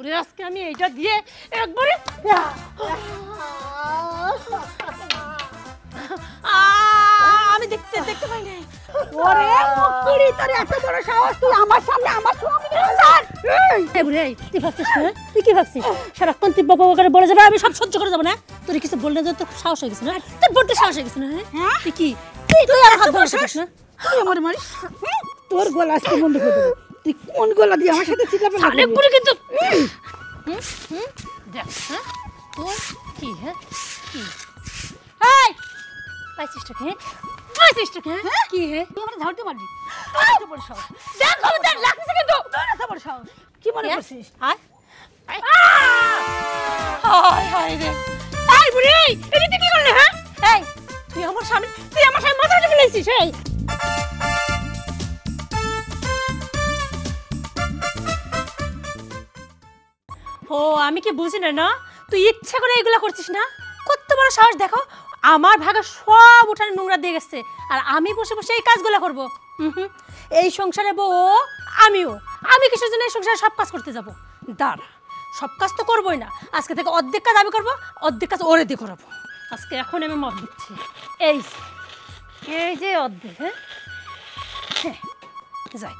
তোরে আজকে আমি এইটা দিয়ে একবারে আমি দেখতে দেখতে পাই না। ওরে মুকুড়ি, তোর এত বড় সাহস, তুই আমার সামনে আমার স্বামীকে ছাড়। এই বুড়ি, তুই ভাবছিস না? তুই কি ভাবছিস সারাক্ষণ তুই বাবা করে বলে যাবে আমি সব সহ্য করে যাবো না? তোর কিছু বললে যে তোর সাহস হয়ে গেছে না? তোর বড্ড সাহস হয়ে গেছে না? হ্যাঁ তুই কি তুই আর হাত ধরছিস না? তুই আমার মারিস, তোর গলা আজকে বন্ধ করে দেবো। তুই কোন গলা দিয়ে আমার সাথে চিল্লাবে? অনেক বুড়ি কিন্তু দেখ। হ্যাঁ তোর কি? হ্যাঁ কি এই পাইছিস টাকা? পাইছিস টাকা? কি হে তুই আমার ঝাড়তে মারবি? এত বড় সাহস! দেখ খবরদার লাগছে কিন্তু এত বড় সাহস কি মনে করছিস? হায় হায় হায় রে। এই বুড়ি, এটা তুই কি করলি? হ্যাঁ এই তুই আমার সামনে মাথা উঠে ফেলেছিস। এই ও আমি কি বুঝি না? না তুই ইচ্ছা করে এগুলা করছিস না? কত বড় সাহস দেখো, আমার ভাগে সব উঠানে নোংরা দিয়ে গেছে আর আমি বসে বসে এই কাজগুলো করব? এই সংসারে বউ আমি কিসের জন্য এই সংসারে সব কাজ করতে যাব? দাঁড়া, সব কাজ তো করবোই না, আজকে থেকে অর্ধেক কাজ আমি করবো, অর্ধেক কাজ ওরে দিয়ে করাবো। আজকে এখন আমি মত দিচ্ছি। এই যে অর্ধেক, হ্যাঁ যাই,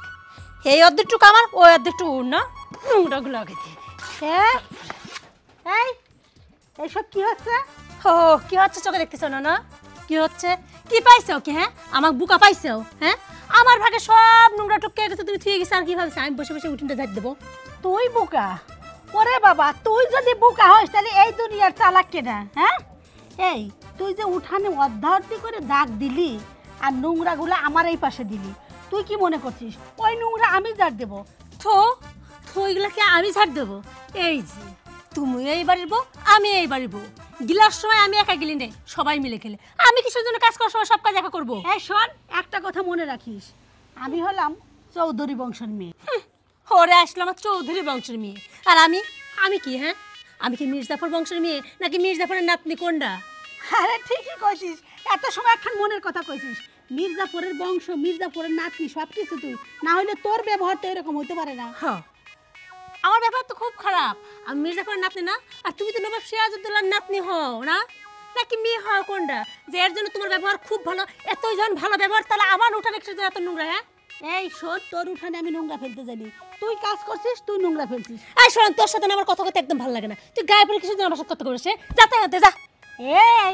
এই অর্ধেকটুকু আমার, ওই অর্ধেকটুকু ওর না, নোংরাগুলো আগে দিয়ে দিই। হ্যাঁ এই এইসব কি হচ্ছে? ও কি হচ্ছে চোখে দেখতেছ না? না কি হচ্ছে? কি পাইছো কি? হ্যাঁ আমাকে বুকা পাইছো? হ্যাঁ আমার ভাগে সব নোংরা টুকে গেছে, তুমি ঠিক গেছে আর কি ভাবছো আমি বসে বসে উঠিনটা ঝাড় দেবো? তুই বোকা? ওরে বাবা, তুই যদি বোকা হস তাহলে এই দুনিয়ার চালাক কেনা? হ্যাঁ এই তুই যে উঠানে অর্ধার্ধি করে দাগ দিলি আর নোংরাগুলো আমার এই পাশে দিলি, তুই কি মনে করছিস ওই নোংরা আমি ঝাড় দেবো? তো ওইগুলাকে আমি ঝাড় দেবো? এই যে তুমি এই বাড়ির বউ, আমি এই বাড়ির বউ, গিলার সময় আমি একা গেলি নে, সবাই মিলে খেলে। আমি কিসের জন্য কাজ করার সময় সব কাজ একা করবো? এই শোন, একটা কথা মনে রাখিস, আমি হলাম চৌধুরী বংশের মেয়ে। ওরে আসলো আমার চৌধুরী বংশের মেয়ে, আর আমি কি? হ্যাঁ আমি কি মির্জাফর বংশের মেয়ে নাকি মির্জাফরের নাতনি? কোনটা? আরে ঠিকই কইছিস, এত সময় এখন মনের কথা কইছিস। মির্জাফরের বংশ, মির্জাফরের নাতনি সব কিছু তুই, না হইলে তোর ব্যবহার তো এরকম হইতে পারে না। হ্যাঁ আমার ব্যাপার তো খুব খারাপ, আমি মির্জাফরের নাতনি না? আর তুমি তো নবাব সিরাজউদ্দৌলার নাতনি হও না, নাকি মেয়ে হও? কোনটা? যে এর জন্য তোমার ব্যবহার খুব ভালো, এতই যখন ভালো ব্যবহার, তাহলে আমার উঠানে কিসের জন্য এত নোংরা? হ্যাঁ এই শোন, তোর উঠানে আমি নোংরা ফেলতে জানি, তুই কাজ করছিস, তুই নোংরা ফেলছিস। এই শোন, তোর সাথে আমার কথা কথা একদম ভালো লাগে না, তুই গায়ে পড়ে কিসের জন্য আমার সাথে কথা বলিস? যাতে হাতে যা। এই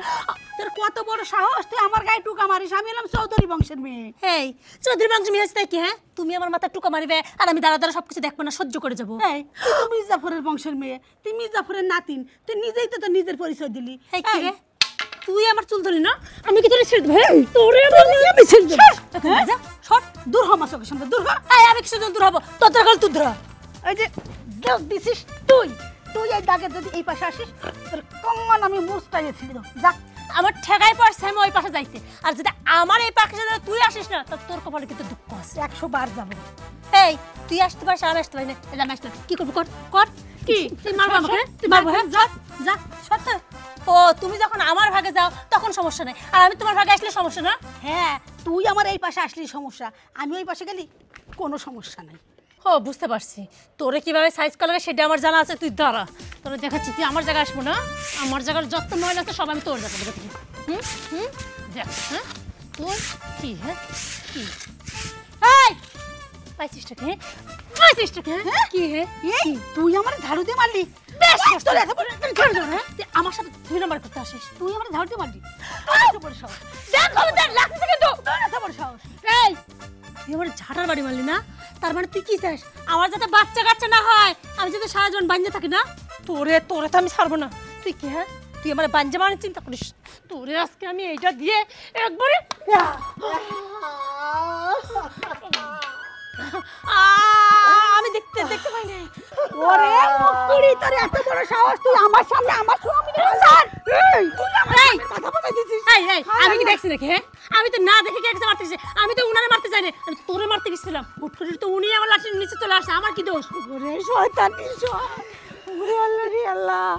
তোর কত বড় সাহস, তুই আমার গায়ে টুকা মারিস? আমি হলাম চৌধুরী বংশের মেয়ে। এই চৌধুরী বংশের মেয়ে হচ্ছে তাই কি? হ্যাঁ তুমি আমার মাথা টুকা মারিবে আর আমি দাঁড়া দাঁড়া সবকিছু দেখবো না, সহ্য করে যাবো? এই তুই তো মির্জাফরের বংশের মেয়ে, তুই মির্জাফরের নাতিন, তুই নিজেই তো তোর নিজের পরিচয় দিলি। এই কি রে, তুই আমার চুল ধরি না? আমি কি তোরে ছেড়ে দেবো? তোরে আমি ছেড়ে দেবো? যা সর, দূর হ আমার চোখের সামনে, দূর হ। এই আমি কিসের জন্য দূর হবো? তোর দরকার তুই ধরা। এই যে দাগ দিছিস তুই, তুই এই দাগের যদি এই পাশে আসিস তোর কঙ্গন আমি মুস্তাইয়ে ছিড়ে দেবো। যা, আমার ঠেকাই পড়ছে আমি ওই পাশে যাইতে, আর যদি আমার এই পাশে যদি তুই আসিস না তা তোর কপালে কিন্তু দুঃখ আছে। 100 বার যাবো। এই তুই আসতে পারিস, আমি আসতে পারি না, এই আমি আসতে কি করবো? কর কর কি তুই মারবো আমাকে? তুই মারবো? হ্যাঁ যা যা সত্য। ও তুমি যখন আমার ভাগে যাও তখন সমস্যা নেই, আর আমি তোমার ভাগে আসলে সমস্যা না? হ্যাঁ তুই আমার এই পাশে আসলি সমস্যা, আমি ওই পাশে গেলি কোনো সমস্যা নাই। ও বুঝতে পারছি, তোরে কিভাবে সাইজ করা লাগে সেটা আমার জানা আছে, তুই দাঁড়া তোরে দেখাচ্ছি। তুই আমার জায়গায় আসবো না, আমার জায়গার যত ময়লা আছে সব আমি তোর জায়গায় দেখি। দেখ হ্যাঁ তোর কি? হ্যাঁ কি এই পাইছিস টাকা? পাইছিস টাকা? হ্যাঁ কি? হ্যাঁ এই তুই আমার ঝাড়ু দিয়ে মারলি? বেশ তোর এত বড় হ্যাঁ তুই আমার সাথে 2 নাম্বার করতে আসিস? তুই আমার ঝাড়ু দিয়ে মারলি? এত বড় সাহস, দেখ খবরদার লাগছে কিন্তু। তোর এত বড় সাহস। এই তুই আমার ঝাঁটার বাড়ি মারলি না? তার মানে তুই কি চাস আমার যাতে বাচ্চা কাচ্চা না হয়, আমি যাতে সারা জীবন বাঞ্জা থাকি না? তোরে তো আমি ছাড়বো না। তুই কি? হ্যাঁ তুই আমার বাঞ্জা মারার চিন্তা করিস? তোরে আজকে আমি এইটা দিয়ে একবারে আমি দেখতে দেখতে পাই না। ওরে মুকুড়ি, তোর এত বড় সাহস, তুই আমার সামনে আমার স্বামীকে ছাড়। এই তুই আমার মাথা ফাটাই দিছিস। এই আমি কি দেখছি নাকি? হ্যাঁ আমি তো না দেখে কে মারতেছি, আমি তো উনারে মারতে চাই না, আমি তোরে মারতে গেছিলাম। হুট করে তো উনি আমার লাঠির নিচে চলে আসছে, আমার কি দোষ? ওরে শয়তান নিশো, ওরে আল্লাহ রে আল্লাহ,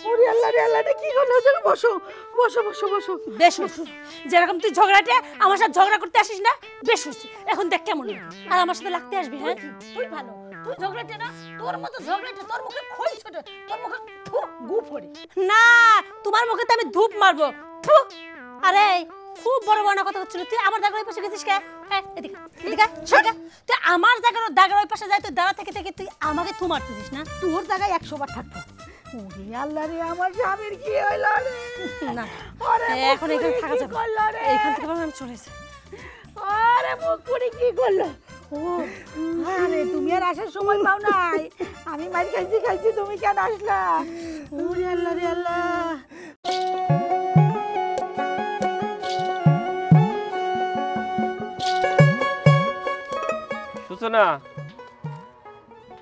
ওরে আল্লাহ রে আল্লাহ, এটা কি হলো? বসো বসো বসো বসো। বেশ হচ্ছে, যেরকম তুই ঝগড়াটে আমার সাথে ঝগড়া করতে আসিস না, বেশ হচ্ছে। এখন দেখ কেমন আর আমার সাথে লাগতে আসবি? হ্যাঁ তুই ভালো, তুই ঝগড়াটে না, তোর মতো ঝগড়াটে তোর মুখে খই গু পড়ে। না, তোমার মুখে তো আমি ধূপ মারবো। থু! আরে খুব বড় বড় কথা হচ্ছিল, তুই আমার দাগের ওই পাশে গেছিস কে? এদিকে এদিকে এদিকে। তুই আমার দাগের ওই পাশে যাই, তুই দাঁড়া থেকে থেকে তুই আমাকে থু মারতেছিস না? তোর জায়গায় 100 বার থাকতো। ওরে আল্লাহ রে, আমার স্বামীর কি হইল রে? না, আরে এখন এখানে থাকা যাবে না। এখান থেকে বরং আমি চলে যাই। আরে মুকুড়ি কি করলো? ও আরে তুমি আর আসার সময় পাও নাই। আমি মার খাইছি, তুমি কেন আসলা? ওরে আল্লাহ রে আল্লাহ। সূচনা,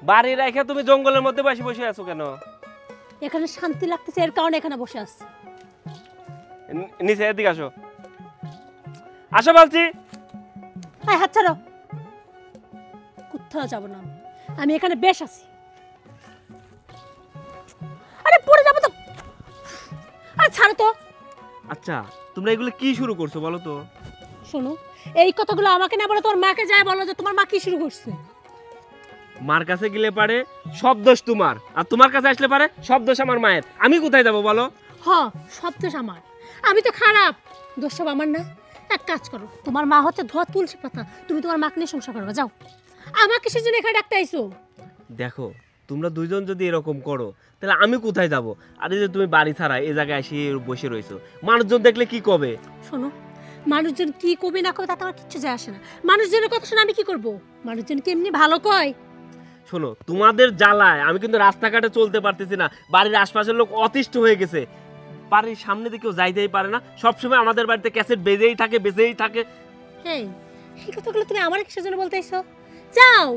বাড়ি রেখে তুমি জঙ্গলের মধ্যে বসে বসে আছো কেন? এখানে শান্তি লাগতেছে, এর কারণে এখানে বসে আছি। নিচে এদিকে আসো, আসো বলছি। এই হাত ছাড়ো, কোথাও যাবো না আমি এখানে বেশ আছি। আরে পড়ে যাবো তো, আরে ছাড়ো তো। আচ্ছা, তোমরা এগুলো কি শুরু করছো বলো তো? শোনো, এই কথাগুলো আমাকে না বলে তোমার মাকে যায় বলো যে তোমার মা কি শুরু করছে। মার কাছে গেলে পারে সব দোষ তোমার, আর তোমার কাছে আসলে পারে সব দোষ আমার মায়ের। আমি কোথায় যাবো বলো? সব দোষ আমার, আমি তো খারাপ, দোষ সব আমার না। এক কাজ করো, তোমার মা হচ্ছে ধোয়া তুলসী পাতা, তুমি তোমার মাকে নিয়ে সংসার করবে, যাও। আমাকে সেজন্য এখানে ডাকতে আইছো? দেখো, তোমরা দুইজন যদি এরকম করো তাহলে আমি কোথায় যাব? আর এই যে তুমি বাড়ি ছাড়া এই জায়গায় এসে বসে রইছো, মানুষজন দেখলে কি কবে? শোনো, মানুষজন কি কবে না কবে তাতে আমার কিচ্ছু যায় আসে না। মানুষজনের কথা শুনে আমি কি করব? মানুষজন কি এমনি ভালো কয়? শোনো, তোমাদের জ্বালায় আমি কিন্তু রাস্তাঘাটে চলতে পারতেছি না। বাড়ির আশপাশের লোক অতিষ্ঠ হয়ে গেছে, বাড়ির সামনে দিয়ে কেউ যাইতেই পারে না। সবসময় আমাদের বাড়িতে ক্যাসেট বেজেই থাকে। এই কথাগুলো তুমি আমার কিসের জন্য বলতে আইছো? যাও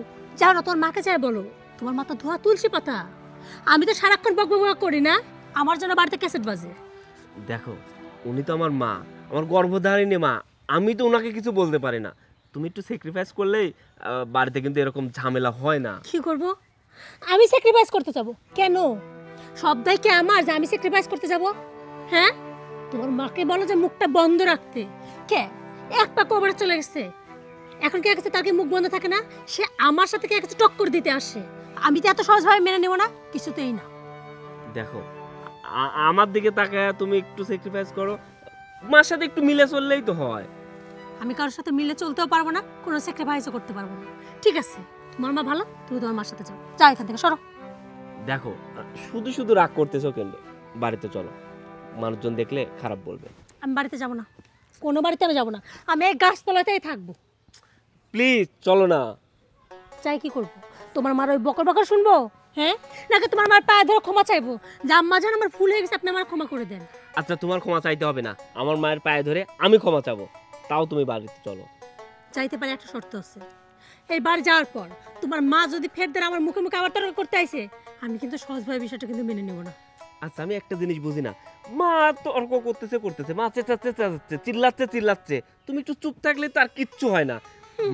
যাও না, তোমার মাকে যাই বলো তোমার মা তো ধোয়া তুলসী পাতা। আমি তো সারাক্ষণ বকবক করি না, আমার জন্য বাড়িতে ক্যাসেট বাজে। দেখো, উনি তো আমার মা, আমার গর্ভধারিণী মা, আমি তো ওনাকে কিছু বলতে পারি না। তুমি একটু স্যাক্রিফাইস করলেই বাড়িতে কিন্তু এরকম ঝামেলা হয় না। কি করব? আমি স্যাক্রিফাইস করতে যাব কেন? সব দায় কি আমার যে আমি স্যাক্রিফাইস করতে যাব? হ্যাঁ, তোমার মাকে বলো যে মুখটা বন্ধ রাখতে। কে এক পা কবরে চলে গেছে, এখন কে গেছে তার কি মুখ বন্ধ থাকে না? সে আমার সাথে কে গেছে টক্কর দিতে আসে, আমি তো এত সহজভাবে মেনে নেব না, কিছুতেই না। দেখো, আমার দিকে তাকায় তুমি একটু স্যাক্রিফাইস করো, মার সাথে একটু মিলে চললেই তো হয়। আমি কারোর সাথে মিলে চলতেও পারবো না, কোনো স্যাক্রিফাইসও করতে পারবো না। ঠিক আছে, তোমার মা ভালো, তুমি তোমার মার সাথে যাও, যাও এখান থেকে সরো। দেখো, শুধু শুধু রাগ করতেছো কেন? বাড়িতে চলো, মানুষজন দেখলে খারাপ বলবে। আমি বাড়িতে যাব না, কোনো বাড়িতে আমি যাব না, আমি এই গাছতলাতেই থাকবো। প্লিজ চলো না। চাই কি করবো? তোমার মার ওই বকর বকর শুনবো? হ্যাঁ, নাকি তোমার মার পায়ে ধরে ক্ষমা চাইবো যে আম্মা জান আমার ভুল হয়ে গেছে, আপনি আমার ক্ষমা করে দেন? আচ্ছা, তোমার ক্ষমা চাইতে হবে না, আমার মায়ের পায়ে ধরে আমি ক্ষমা চাবো, তাও তুমি বাড়িতে চলো। চাইতে পারে, একটা শর্ত আছে। এই বাড়ি যাওয়ার পর তোমার মা যদি ফের দেন আমার মুখে মুখে আবার তর্ক করতে আইছে, আমি কিন্তু সহজভাবে বিষয়টা কিন্তু মেনে নেব না। আচ্ছা, আমি একটা জিনিস বুঝি না, মা তর্ক করতেছে, মা চেঁচাচ্ছে, চিল্লাচ্ছে, তুমি একটু চুপ থাকলে তো আর কিচ্ছু হয় না।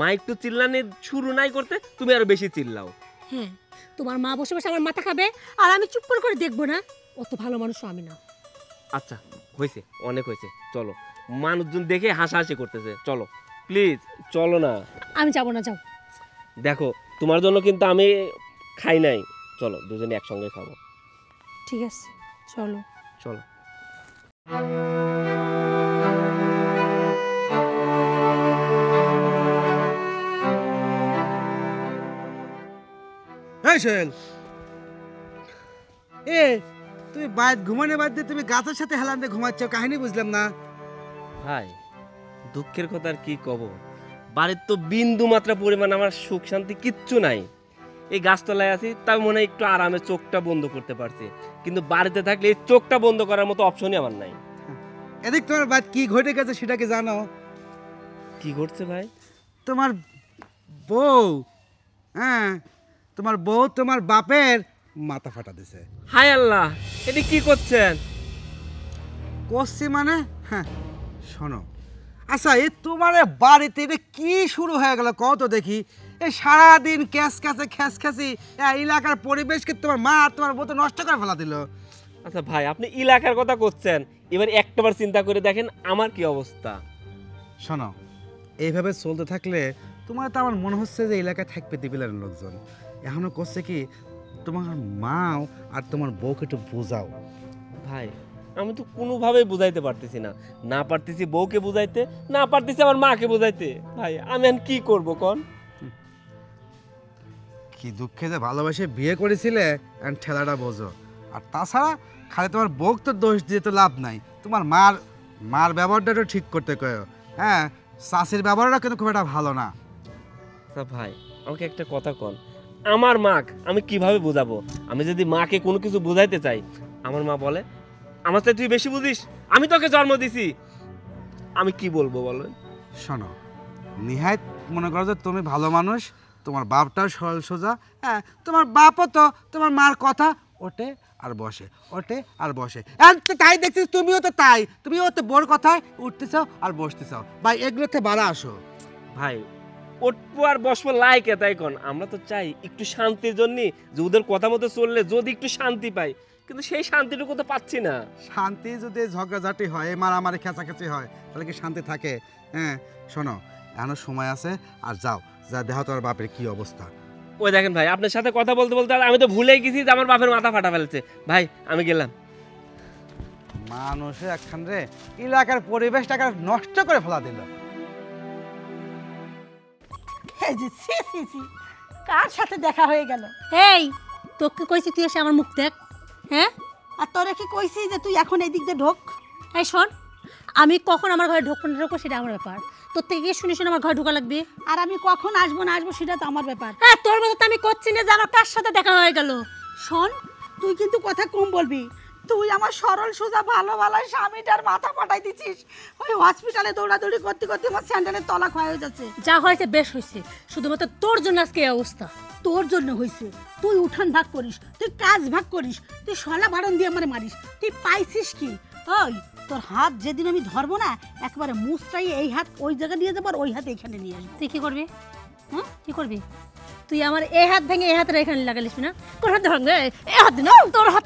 মা একটু চিল্লানি শুরু নাই করতে, তুমি আরো বেশি চিল্লাও। হ্যাঁ, তোমার মা বসে বসে আমার মাথা খাবে আর আমি চুপ করে দেখবো না, অত ভালো মানুষও আমি না। আচ্ছা, হয়েছে, অনেক হয়েছে, চলো। মানুষজন দেখে হাসাহাসি করতেছে, চলো প্লিজ চলো না। আমি যাব না, যাও। দেখো, তোমার জন্য কিন্তু আমি খাই নাই, চলো দুজনে একসঙ্গে খাবো। ঠিক আছে, চলো চলো। এই সোহেল, তুমি বাইরে ঘুমানো বাদ দিয়ে তুমি গাছের সাথে হেলান দিয়ে ঘুমাচ্ছ, কাহিনী বুঝলাম না। ভাই, দুঃখের কথা আর কি কব, বাড়ির তো বিন্দু মাত্রা পরিমাণ আমার সুখ শান্তি কিচ্ছু নাই। এই গাছতলায় আছি, তাই মনে হয় একটু আরামে চোখটা বন্ধ করতে পারছি, কিন্তু বাড়িতে থাকলে এই চোখটা বন্ধ করার মতো অপশনই আমার নাই। এদিক তোমার বাদ কি ঘটে গেছে সেটা কি জানো? কি ঘটছে ভাই? তোমার বউ, তোমার বউ তোমার বাপের মাথা ফাটা দিছে। হায় আল্লাহ, এটা কি করছেন? করছি মানে? শোনো, আচ্ছা এই তোমার বাড়িতে এটা কি শুরু হয়ে গেল কত দেখি? এই সারাদিন খ্যাসখাসি এলাকার পরিবেশকে তোমার মা আর তোমার বউ তো নষ্ট করে ফেলা দিল। আচ্ছা ভাই, আপনি এলাকার কথা করছেন, এবার একটাবার চিন্তা করে দেখেন আমার কি অবস্থা। শোনো, এইভাবে চলতে থাকলে তোমার তো আমার মনে হচ্ছে যে এলাকায় থাকবে দিবিলার লোকজন। এখনো করছে কি, তোমার মাও আর তোমার বউকে একটু বোঝাও। ভাই আমি তো কোনোভাবেই বুঝাইতে পারতেছি না, না পারতেছি বউকে বুঝাইতে, না পারতেছি আমার মাকে বুঝাইতে। ভাই আমি এখন কি করব কোন? কি দুঃখে যে ভালোবাসে বিয়ে করেছিলে and ঠেলাটা বোঝো। আর তাছাড়া খালি তোমার বউক তো দোষ দিয়ে তো লাভ নাই, তোমার মার ব্যবহারটা একটু ঠিক করতে কয়ো। হ্যাঁ, শাশুড়ির ব্যবহারটা কিন্তু খুব একটা ভালো না। তা ভাই আমাকে একটা কথা কন, আমার মাক আমি কিভাবে বোঝাবো? আমি যদি মাকে কোনো কিছু বুঝাইতে চাই, আমার মা বলে আমার চাই তুই বেশি বুঝিস, আমি তোকে জন্ম দিছি। আমি কি বলবো বলেন? শোনো, নিহাত মনে করো যে তুমি ভালো মানুষ, তোমার বাপটাও সরল সোজা। হ্যাঁ, তোমার বাপও তো তোমার মার কথা ওঠে আর বসে, ওঠে আর বসে। আর তো তাই দেখছিস, তুমিও তো তাই, তুমিও তো বোর কথায় উঠতে চাও আর বসতে চাও। ভাই এগুলোতে বাড়া আসো। ভাই উঠবো আর বসবো লাইকে তাই কন, আমরা তো চাই একটু শান্তির জন্য যে ওদের কথা মতো চললে যদি একটু শান্তি পাই, কিন্তু সেই শান্তিটুকু তো পাচ্ছি না। শান্তি যদি ঝগড়াঝাটি হয়, মারামারি খেঁচাখেঁচি হয়, তাহলে কি শান্তি থাকে? হ্যাঁ শোনো, এখনো সময় আছে, আর যাও যা দেখো তোমার বাপের কি অবস্থা। ওই দেখেন ভাই, আপনার সাথে কথা বলতে বলতে আর আমি তো ভুলেই গেছি যে আমার বাপের মাথা ফাটা ফেলছে। ভাই আমি গেলাম। মানুষে একখান রে এলাকার পরিবেশটাকে নষ্ট করে ফেলা দিল। এই যে সি সি সি, কার সাথে দেখা হয়ে গেল? এই তোকে কইছি তুই এসে আমার মুখ দেখ। হ্যাঁ, আর তোরে কি কইছি যে তুই এখন এই দিক দিয়ে ঢোক? এই শোন, আমি কখন আমার ঘরে ঢোকবো না ঢোকবো সেটা আমার ব্যাপার। তোর থেকে গিয়ে শুনে শুনে আমার ঘরে ঢোকা লাগবে। আর আমি কখন আসবো না আসবো সেটা তো আমার ব্যাপার। হ্যাঁ, তোর মতো তো আমি করছি না যে আমার কার সাথে দেখা হয়ে গেল। শোন, তুই কিন্তু কথা কম বলবি। তুই আমার সরল সোজা ভালো ভালো স্বামীটার মাথা পাঠাই দিছিস। ওই হসপিটালে দৌড়াদৌড়ি করতে করতে আমার স্যান্ডেলের তলা ক্ষয় হয়ে যাচ্ছে। যা হয়েছে বেশ হয়েছে, শুধুমাত্র তোর জন্য আজকে এই অবস্থা। তোর জন্য হয়েছে। তুই উঠান ভাগ করিস, তুই কাজ ভাগ করিস, তুই সলা বারণ দিয়ে আমারে মারিস। তুই পাইছিস কি? ওই তোর হাত যেদিন আমি ধরবো না, একবারে মুছটাই এই হাত ওই জায়গা নিয়ে যাবো আর ওই হাত এইখানে নিয়ে আসবো। তুই কি করবি? হ্যাঁ, কি করবি? তুই আমার এই হাত ভেঙে এই হাতের এখানে লাগালিস না? তোর হাত ভাঙবে, এই হাত না, তোর হাত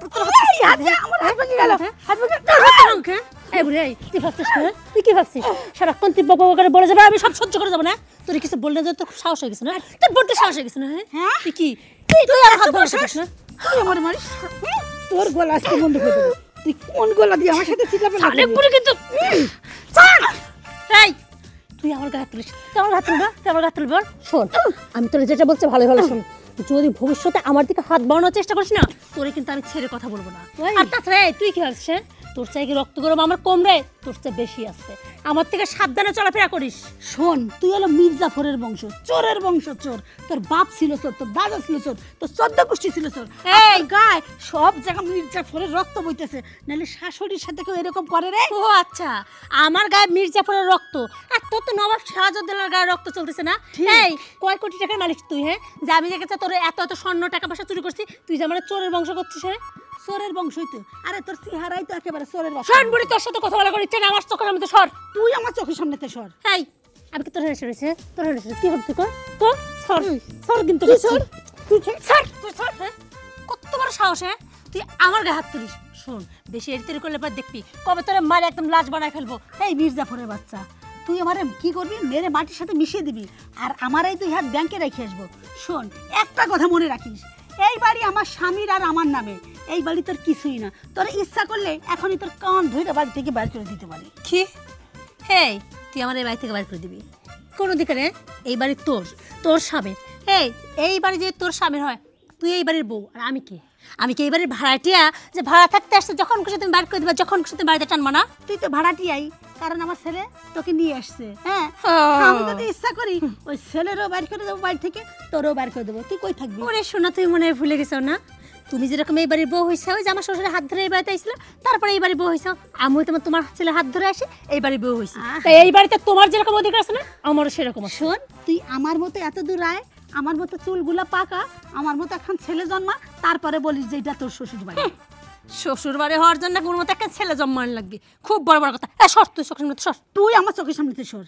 এই হাত যে আমার হাত ভেঙে গেল। হাত ভেঙে তোর হাত ভাঙবে। এই বুড়ি, এই তুই ভাবছিস না? তুই কি ভাবছিস সারাক্ষণ তুই বক বক করে বলে যাবে আমি সব সহ্য করে যাবো না? তোর কিছু বললে যে তোর খুব সাহস হয়ে গেছে না? তোর বলতে সাহস হয়ে গেছে না? হ্যাঁ, তুই কি তুই আর হাত ভাঙছিস না? তুই আমার মারিস? তোর গলা আজকে বন্ধ করে দেবো। তুই কোন গলা দিয়ে আমার সাথে চিল্লাবে? অনেক বুড়ি কিন্তু ছাড়। এই তুই আমার গায়ে হাত তুলিস, তুই আমার হাত তুলবা, তুই আমার গায়ে তুলবি? শোন, আমি তোর যেটা বলছি ভালো ভালো শোন। যদি ভবিষ্যতে আমার দিকে হাত বাড়ানোর চেষ্টা করিস না, তোরে কিন্তু আমি ছেড়ে কথা বলবো না। আর তাছাড়া এই, তুই কি ভাবছিস? হ্যাঁ? তোর চাই কি রক্ত গরম আমার কম রে? তোর চেয়ে বেশি আছে। আমার থেকে সাবধানে চলাফেরা করিস। শোন, তুই হলো মির্জাফরের বংশ, চোরের বংশ চোর। তোর বাপ ছিল চোর, তোর দাদা ছিল চোর, তোর 14 গোষ্ঠী ছিল চোর। এই গায় সব জায়গা মির্জাফরের রক্ত বইতেছে। নাহলে শাশুড়ির সাথে কেউ এরকম করে রে? ও আচ্ছা, আমার গায়ে মির্জাফরের রক্ত, আর তোর তো নবাব শাহজালালের গায়ে রক্ত চলতেছে না? এই কয় কোটি টাকার মালিক তুই? হ্যাঁ, যে আমি দেখেছি তোর এত এত স্বর্ণ টাকা পয়সা চুরি করছিস, তুই যে আমার চোরের বংশ করছিস? হ্যাঁ, চোরের বংশই তো। আরে তোর চেহারাই তো একেবারে চোরের বংশ। শোন বুড়ি, তোর সাথে কথা বলা করে ইচ্ছে না, আমার চোখের মধ্যে সর। তুই আমার চোখের সামনেতে সর। এই আমি কি তোর হেসে রয়েছে? তোর হেসে কি হচ্ছে? তো সর সর, কিন্তু তুই সর, তুই সর। সর, তুই সর। হ্যাঁ, কত বড় সাহস? হ্যাঁ, তুই আমার গায়ে হাত তুলিস? শোন, বেশি এড়িতেড়ি করলে পর দেখবি কবে তোরে মারে একদম লাশ বানায় ফেলবো। এই মির্জাফরের বাচ্চা, তুই আমারে কি করবি? মেরে মাটির সাথে মিশিয়ে দিবি, আর আমার এই 2 হাত ব্যাংকে রেখে আসবো। শোন, একটা কথা মনে রাখিস, এই বাড়ি আমার স্বামীর আর আমার নামে। এই বাড়ি তোর কিছুই না। তোর ইচ্ছা করলে এখনই তোর কান ধরে বাড়ি থেকে বাইর করে দিতে পারি। কি? হেই, তুই আমার এই বাড়ি থেকে বাইর করে দিবি? কোন অধিকারে? এই বাড়ি তোর, তোর স্বামীর। এই বাড়ি যে তোর স্বামীর হয়, তুই এই বাড়ির বউ, আর আমি কি? আমি কি এই বাড়ির ভাড়াটিয়া যে ভাড়া থাকতে আসছে? যখন খুশি তুমি বাইর করে দিবা, যখন খুশি তুমি বাড়িতে টানবা না? তুই তো ভাড়াটিয়াই, কারণ আমার ছেলে তোকে নিয়ে আসছে। হ্যাঁ, আমি যদি ইচ্ছা করি ওই ছেলেরও বাইর করে দেবো বাড়ি থেকে, তোরও বাইর করে দেবো। তুই কই থাকবি? ওরে শোনা, তুই মনে হয় ভুলে গেছো না? তুমি যেরকম এই বাড়ির বউ হয়েছে, ওই যে আমার শ্বশুরের হাত ধরে এই বাড়িতে আইছিল, তারপরে এই বাড়ির বউ হয়েছে। আমি তোমার ছেলের হাত ধরে আসি এই বাড়ির বউ হয়েছে। তাই এই বাড়িতে তোমার যেরকম অধিকার আছে না, আমারও সেরকম আছে। শোন, তুই আমার মতো এত দূর আয়, আমার মতো চুলগুলা পাকা, আমার মতো এখন ছেলে জন্মা, তারপরে বলিস যে এটা তোর শ্বশুর বাড়ি। শ্বশুর বাড়ি হওয়ার জন্য কোনো মতো একটা ছেলে জন্মান লাগবে, খুব বড় বড় কথা। সর, তুই চোখের মতো সর। তুই আমার চোখের সামনেতে সর।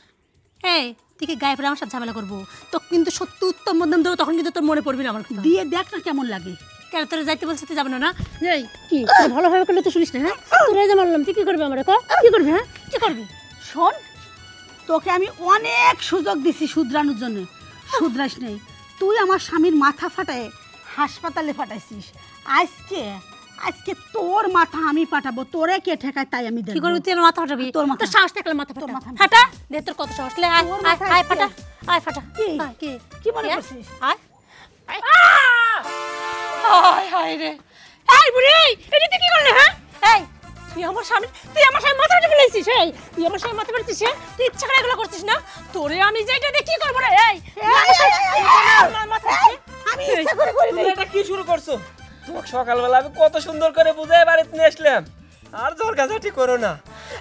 এই তুই কি গায়ে পড়ে আমার সাথে ঝামেলা করবো? তো কিন্তু সত্যি উত্তম মধ্যম দেবো, তখন কিন্তু তোর মনে পড়বি না আমার কথা। দিয়ে দেখ না কেমন লাগে। কেন তোরা যাইতে বলছিস? তুই যাবে না না? এই কি তুই ভালোভাবে করলে তো শুনিস না? হ্যাঁ, তোরা যে মারলাম, তুই কি করবি আমার? কি করবি? হ্যাঁ, কি করবি? শোন, তোকে আমি অনেক সুযোগ দিছি শুধরানোর জন্য, শুধরাস নেই। তুই আমার স্বামীর মাথা ফাটায় হাসপাতালে পাঠাইছিস, আজকে আজকে তোর মাথা আমি পাঠাবো, তোরে কে ঠেকায় তাই আমি কি দেখব। করবি তুই আমার মাথা ফাটাবি? তোর মাথা। তোর সাহস থাকলে মাথা তোর ফাটা। মাথা। ফাটা দে, তোর কত সাহস লে, আয় তোর আয় মাথা আয় আছে। ফাটা, আয় ফাটা। কি? আয়, কি কি মনে কি, আয়? করছিস? আয় আয়। হায় হায় রে, এই বুড়ি, এটা তুই কি করলি? হ্যাঁ এই তুই আমার সামনে মাথা ফাটা ফেলেছিস। এই তুই আমার সামনে মাথা ফাটাছিস? তুই ইচ্ছা করে এগুলো করছিস না? তোরে আমি যেটা দিয়ে কি করবো রে? এই আমার মাথা ফাটাছিস? আমি ইচ্ছা করে করি তুমি এটা কি শুরু করছো? তোমাকে সকালবেলা আমি কত সুন্দর করে বুঝাই বাড়িতে নিয়ে আসলাম, আর ঝগড়াঝাটি করো না।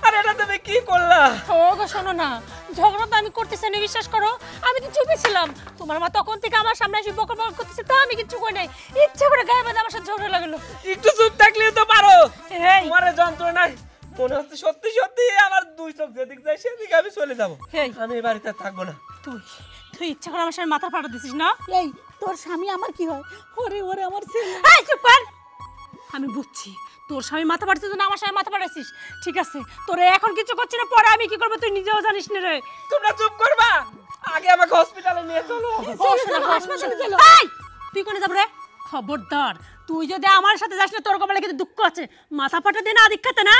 আর এটা তুমি কি করলা? ও গো শোনো না, ঝগড়া তো আমি করতেছি না, বিশ্বাস করো। আমি তো চুপই ছিলাম, তোমার মা তখন থেকে আমার সামনে এসে বকর বকর করতেছে, তো আমি কিচ্ছু কই নাই। ইচ্ছা করে গায়ে বাঁধে আমার সাথে ঝগড়া লাগলো। একটু চুপ থাকলেও তো পারো। এই তোমার এই যন্ত্রণায় মনে হচ্ছে সত্যি সত্যি আমার দুই চোখ যেদিক যায় সেদিকে আমি চলে যাবো। এই আমি এই বাড়িতে আর থাকবো না। তুই তুই ইচ্ছা করে আমার সামনে মাথা ফাটা দিছিস না? এই তোর স্বামী আমার কি হয়? ওরে ওরে আমার ছেলে। এই চুপ কর। আমি বুঝছি তোর স্বামী মাথা ফাটাছিস না, আমার স্বামী মাথা ফাটাছিস। ঠিক আছে, তোরে এখন কিছু করছি না, পরে আমি কি করবো তুই নিজেও জানিস না রে। তোমরা চুপ করবা, আগে আমাকে হসপিটালে নিয়ে চলো। হাসপাতালে চলো। এই তুই কোনে যাব রে? খবরদার, তুই যদি আমার সাথে যাস না, তোর কপালে কিন্তু দুঃখ আছে। মাথা ফাটা দে না দীক্ষাতে না।